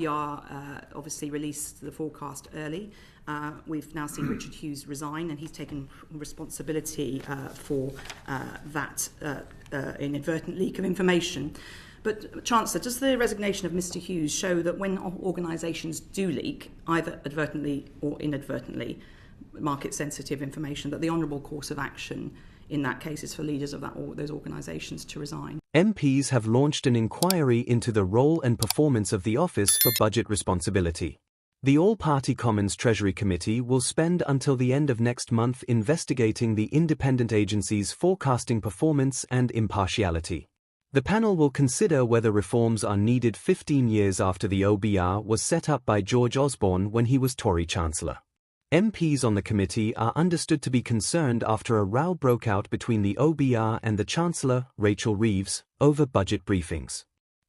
OBR obviously released the forecast early. We've now seen Richard Hughes resign, and he's taken responsibility for that inadvertent leak of information. But, Chancellor, does the resignation of Mr Hughes show that when organisations do leak, either advertently or inadvertently, market-sensitive information, that the honourable course of action in that case is for leaders of those organisations to resign? MPs have launched an inquiry into the role and performance of the Office for Budget Responsibility. The All-Party Commons Treasury Committee will spend until the end of next month investigating the independent agency's forecasting performance and impartiality. The panel will consider whether reforms are needed 15 years after the OBR was set up by George Osborne when he was Tory Chancellor. MPs on the committee are understood to be concerned after a row broke out between the OBR and the Chancellor, Rachel Reeves, over budget briefings.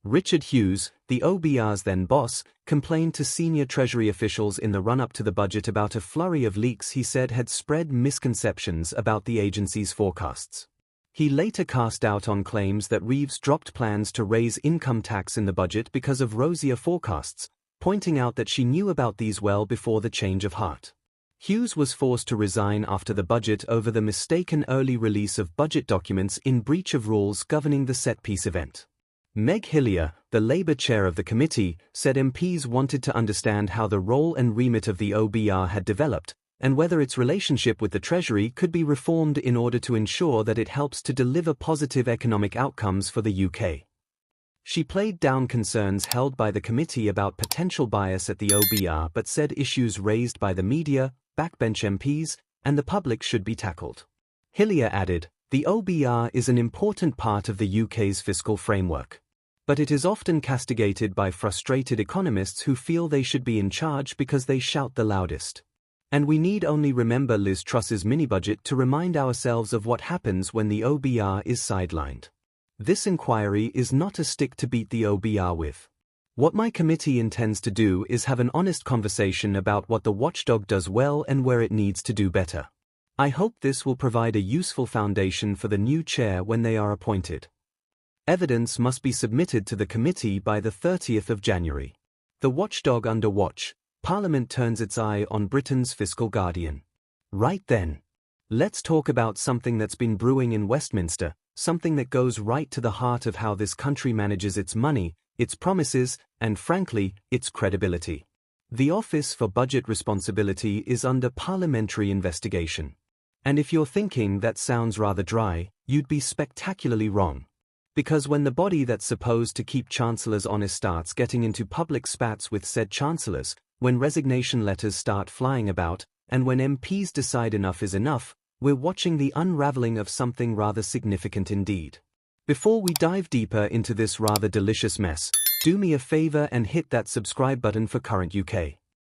Richard Hughes, the OBR's then boss, complained to senior Treasury officials in the run-up to the budget about a flurry of leaks he said had spread misconceptions about the agency's forecasts. He later cast doubt on claims that Reeves dropped plans to raise income tax in the budget because of rosier forecasts, pointing out that she knew about these well before the change of heart. Hughes was forced to resign after the budget over the mistaken early release of budget documents in breach of rules governing the set-piece event. Meg Hillier, the Labour chair of the committee, said MPs wanted to understand how the role and remit of the OBR had developed, and whether its relationship with the Treasury could be reformed in order to ensure that it helps to deliver positive economic outcomes for the UK. She played down concerns held by the committee about potential bias at the OBR but said issues raised by the media, backbench MPs, and the public should be tackled. Hillier added, "The OBR is an important part of the UK's fiscal framework. But it is often castigated by frustrated economists who feel they should be in charge because they shout the loudest. And we need only remember Liz Truss's mini-budget to remind ourselves of what happens when the OBR is sidelined. This inquiry is not a stick to beat the OBR with. What my committee intends to do is have an honest conversation about what the watchdog does well and where it needs to do better. I hope this will provide a useful foundation for the new chair when they are appointed. Evidence must be submitted to the committee by the 30th of January. The watchdog under watch. Parliament turns its eye on Britain's fiscal guardian. Right then. Let's talk about something that's been brewing in Westminster, something that goes right to the heart of how this country manages its money, its promises, and frankly, its credibility. The Office for Budget Responsibility is under parliamentary investigation. And if you're thinking that sounds rather dry, you'd be spectacularly wrong. Because when the body that's supposed to keep chancellors honest starts getting into public spats with said chancellors, when resignation letters start flying about, and when MPs decide enough is enough, we're watching the unravelling of something rather significant indeed. Before we dive deeper into this rather delicious mess, do me a favour and hit that subscribe button for Current UK.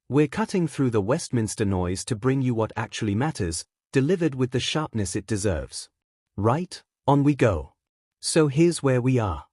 We're cutting through the Westminster noise to bring you what actually matters, delivered with the sharpness it deserves. Right, on we go. So here's where we are.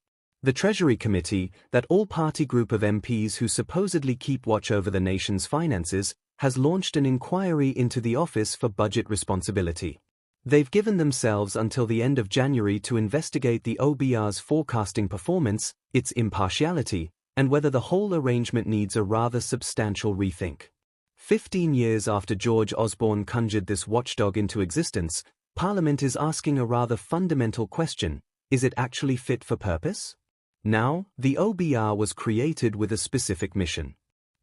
The Treasury Committee, that all-party group of MPs who supposedly keep watch over the nation's finances, has launched an inquiry into the Office for Budget Responsibility. They've given themselves until the end of January to investigate the OBR's forecasting performance, its impartiality, and whether the whole arrangement needs a rather substantial rethink. 15 years after George Osborne conjured this watchdog into existence, Parliament is asking a rather fundamental question: is it actually fit for purpose? Now, the OBR was created with a specific mission.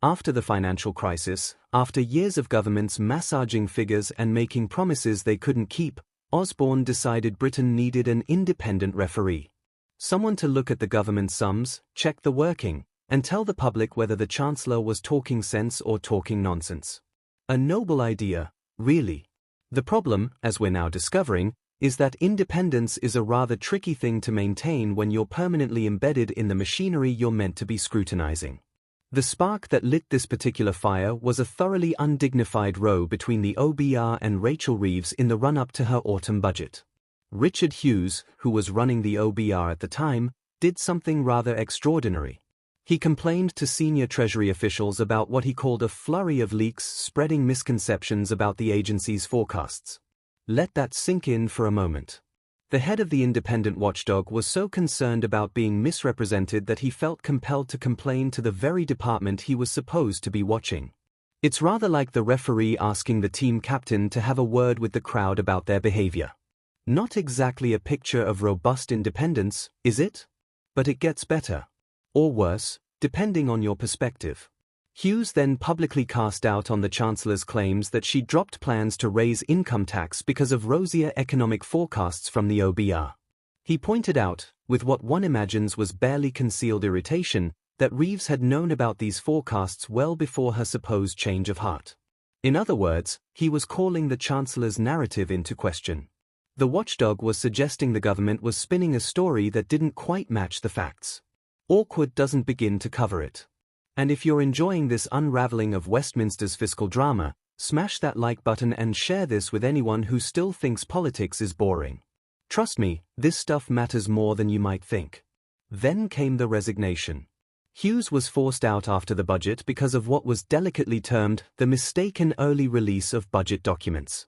After the financial crisis, after years of governments massaging figures and making promises they couldn't keep, Osborne decided Britain needed an independent referee. Someone to look at the government sums, check the working, and tell the public whether the Chancellor was talking sense or talking nonsense. A noble idea, really. The problem, as we're now discovering, is that independence is a rather tricky thing to maintain when you're permanently embedded in the machinery you're meant to be scrutinizing. The spark that lit this particular fire was a thoroughly undignified row between the OBR and Rachel Reeves in the run-up to her autumn budget. Richard Hughes, who was running the OBR at the time, did something rather extraordinary. He complained to senior Treasury officials about what he called a flurry of leaks spreading misconceptions about the agency's forecasts. Let that sink in for a moment. The head of the independent watchdog was so concerned about being misrepresented that he felt compelled to complain to the very department he was supposed to be watching. It's rather like the referee asking the team captain to have a word with the crowd about their behavior. Not exactly a picture of robust independence, is it? But it gets better. Or worse, depending on your perspective. Hughes then publicly cast doubt on the Chancellor's claims that she dropped plans to raise income tax because of rosier economic forecasts from the OBR. He pointed out, with what one imagines was barely concealed irritation, that Reeves had known about these forecasts well before her supposed change of heart. In other words, he was calling the Chancellor's narrative into question. The watchdog was suggesting the government was spinning a story that didn't quite match the facts. Awkward doesn't begin to cover it. And if you're enjoying this unraveling of Westminster's fiscal drama, smash that like button and share this with anyone who still thinks politics is boring. Trust me, this stuff matters more than you might think. Then came the resignation. Hughes was forced out after the budget because of what was delicately termed the mistaken early release of budget documents.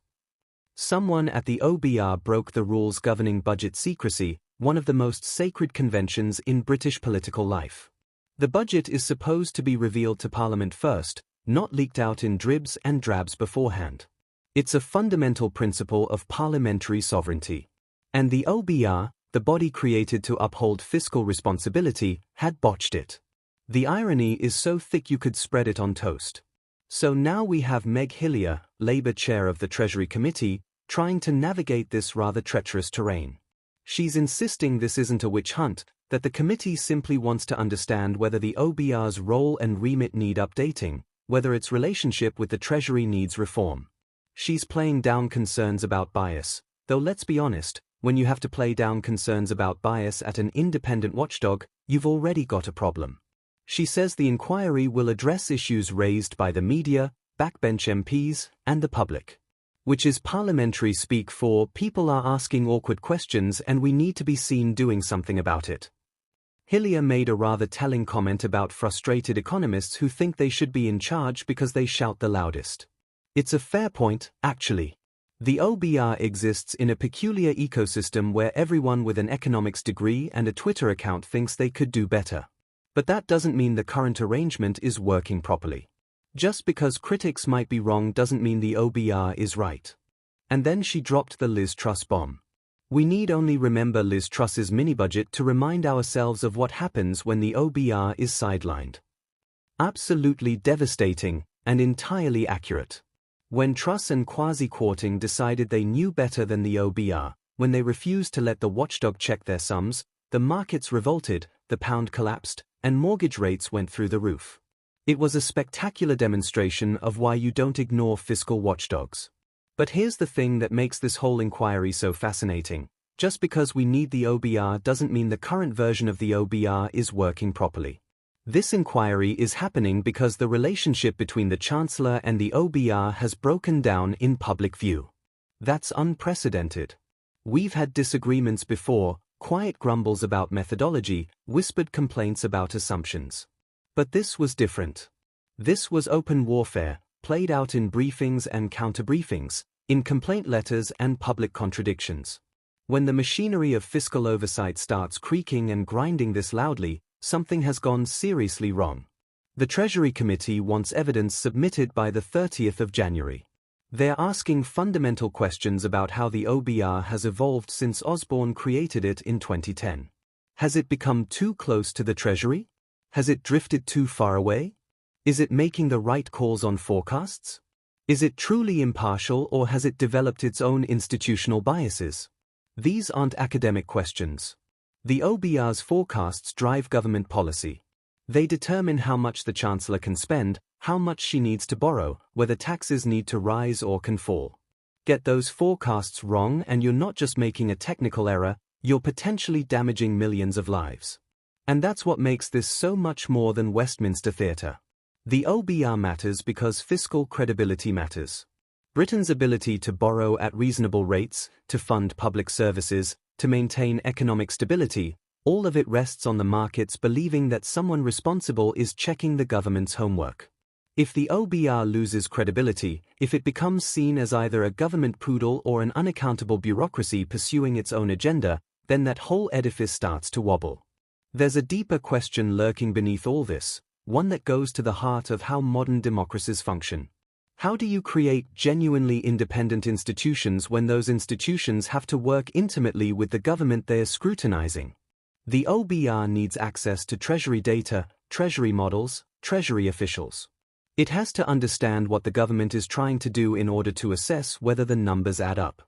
Someone at the OBR broke the rules governing budget secrecy, one of the most sacred conventions in British political life. The budget is supposed to be revealed to Parliament first, not leaked out in dribs and drabs beforehand. It's a fundamental principle of parliamentary sovereignty. And the OBR, the body created to uphold fiscal responsibility, had botched it. The irony is so thick you could spread it on toast. So now we have Meg Hillier, Labour chair of the Treasury Committee, trying to navigate this rather treacherous terrain. She's insisting this isn't a witch hunt, that the committee simply wants to understand whether the OBR's role and remit need updating, whether its relationship with the Treasury needs reform. She's playing down concerns about bias, though let's be honest, when you have to play down concerns about bias at an independent watchdog, you've already got a problem. She says the inquiry will address issues raised by the media, backbench MPs, and the public. Which is parliamentary speak for people are asking awkward questions and we need to be seen doing something about it. Hillier made a rather telling comment about frustrated economists who think they should be in charge because they shout the loudest. It's a fair point, actually. The OBR exists in a peculiar ecosystem where everyone with an economics degree and a Twitter account thinks they could do better. But that doesn't mean the current arrangement is working properly. Just because critics might be wrong doesn't mean the OBR is right. And then she dropped the Liz Truss bomb. We need only remember Liz Truss's mini-budget to remind ourselves of what happens when the OBR is sidelined. Absolutely devastating, and entirely accurate. When Truss and Kwasi Kwarteng decided they knew better than the OBR, when they refused to let the watchdog check their sums, the markets revolted, the pound collapsed, and mortgage rates went through the roof. It was a spectacular demonstration of why you don't ignore fiscal watchdogs. But here's the thing that makes this whole inquiry so fascinating. Just because we need the OBR doesn't mean the current version of the OBR is working properly. This inquiry is happening because the relationship between the Chancellor and the OBR has broken down in public view. That's unprecedented. We've had disagreements before, quiet grumbles about methodology, whispered complaints about assumptions. But this was different. This was open warfare, played out in briefings and counter-briefings, in complaint letters and public contradictions. When the machinery of fiscal oversight starts creaking and grinding this loudly, something has gone seriously wrong. The Treasury Committee wants evidence submitted by the 30th of January. They're asking fundamental questions about how the OBR has evolved since Osborne created it in 2010. Has it become too close to the Treasury? Has it drifted too far away? Is it making the right calls on forecasts? Is it truly impartial or has it developed its own institutional biases? These aren't academic questions. The OBR's forecasts drive government policy. They determine how much the Chancellor can spend, how much she needs to borrow, whether taxes need to rise or can fall. Get those forecasts wrong and you're not just making a technical error, you're potentially damaging millions of lives. And that's what makes this so much more than Westminster theatre. The OBR matters because fiscal credibility matters. Britain's ability to borrow at reasonable rates, to fund public services, to maintain economic stability, all of it rests on the markets believing that someone responsible is checking the government's homework. If the OBR loses credibility, if it becomes seen as either a government poodle or an unaccountable bureaucracy pursuing its own agenda, then that whole edifice starts to wobble. There's a deeper question lurking beneath all this, one that goes to the heart of how modern democracies function. How do you create genuinely independent institutions when those institutions have to work intimately with the government they are scrutinizing? The OBR needs access to Treasury data, Treasury models, Treasury officials. It has to understand what the government is trying to do in order to assess whether the numbers add up.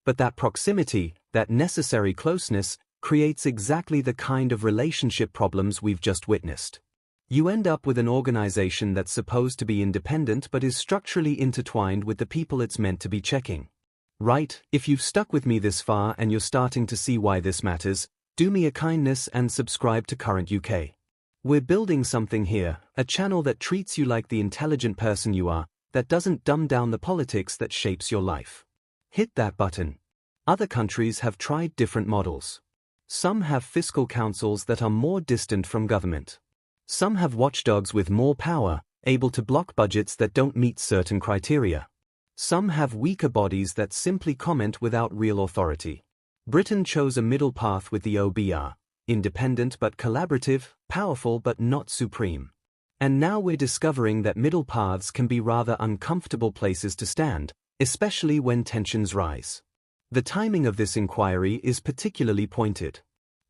But that proximity, that necessary closeness, creates exactly the kind of relationship problems we've just witnessed. You end up with an organization that's supposed to be independent but is structurally intertwined with the people it's meant to be checking. Right, if you've stuck with me this far and you're starting to see why this matters, do me a kindness and subscribe to Current UK. We're building something here, a channel that treats you like the intelligent person you are, that doesn't dumb down the politics that shapes your life. Hit that button. Other countries have tried different models. Some have fiscal councils that are more distant from government. Some have watchdogs with more power, able to block budgets that don't meet certain criteria. Some have weaker bodies that simply comment without real authority. Britain chose a middle path with the OBR, independent but collaborative, powerful but not supreme. And now we're discovering that middle paths can be rather uncomfortable places to stand, especially when tensions rise. The timing of this inquiry is particularly pointed.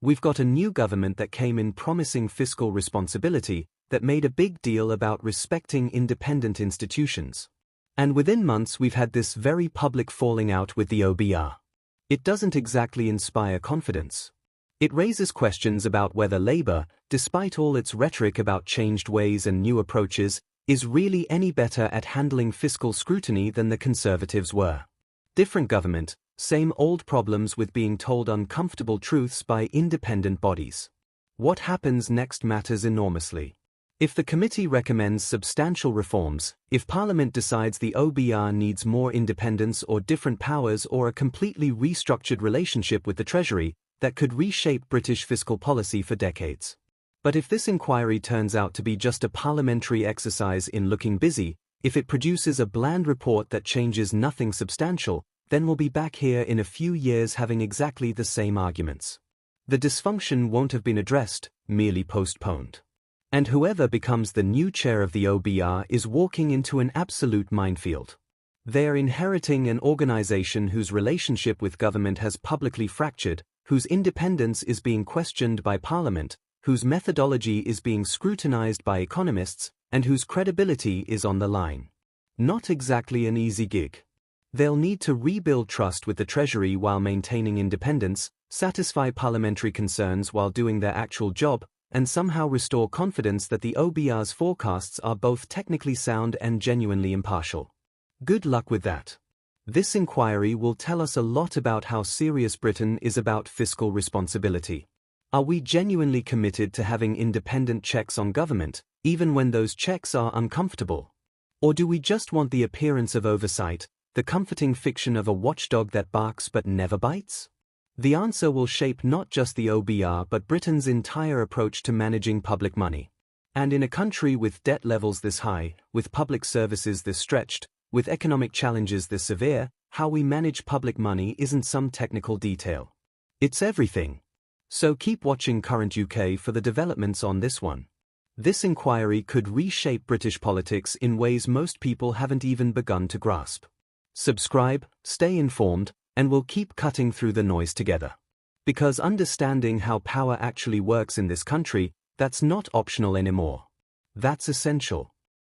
We've got a new government that came in promising fiscal responsibility, that made a big deal about respecting independent institutions. And within months we've had this very public falling out with the OBR. It doesn't exactly inspire confidence. It raises questions about whether Labour, despite all its rhetoric about changed ways and new approaches, is really any better at handling fiscal scrutiny than the Conservatives were. Different government, same old problems with being told uncomfortable truths by independent bodies. What happens next matters enormously. If the committee recommends substantial reforms, if Parliament decides the OBR needs more independence or different powers or a completely restructured relationship with the Treasury, that could reshape British fiscal policy for decades. But if this inquiry turns out to be just a parliamentary exercise in looking busy, if it produces a bland report that changes nothing substantial, then we'll be back here in a few years having exactly the same arguments. The dysfunction won't have been addressed, merely postponed. And whoever becomes the new chair of the OBR is walking into an absolute minefield. They are inheriting an organization whose relationship with government has publicly fractured, whose independence is being questioned by Parliament, whose methodology is being scrutinized by economists, and whose credibility is on the line. Not exactly an easy gig. They'll need to rebuild trust with the Treasury while maintaining independence, satisfy parliamentary concerns while doing their actual job, and somehow restore confidence that the OBR's forecasts are both technically sound and genuinely impartial. Good luck with that. This inquiry will tell us a lot about how serious Britain is about fiscal responsibility. Are we genuinely committed to having independent checks on government, even when those checks are uncomfortable? Or do we just want the appearance of oversight, the comforting fiction of a watchdog that barks but never bites? The answer will shape not just the OBR but Britain's entire approach to managing public money. And in a country with debt levels this high, with public services this stretched, with economic challenges this severe, how we manage public money isn't some technical detail. It's everything. So keep watching Current UK for the developments on this one. This inquiry could reshape British politics in ways most people haven't even begun to grasp. Subscribe, stay informed, and we'll keep cutting through the noise together. Because understanding how power actually works in this country, that's not optional anymore. That's essential.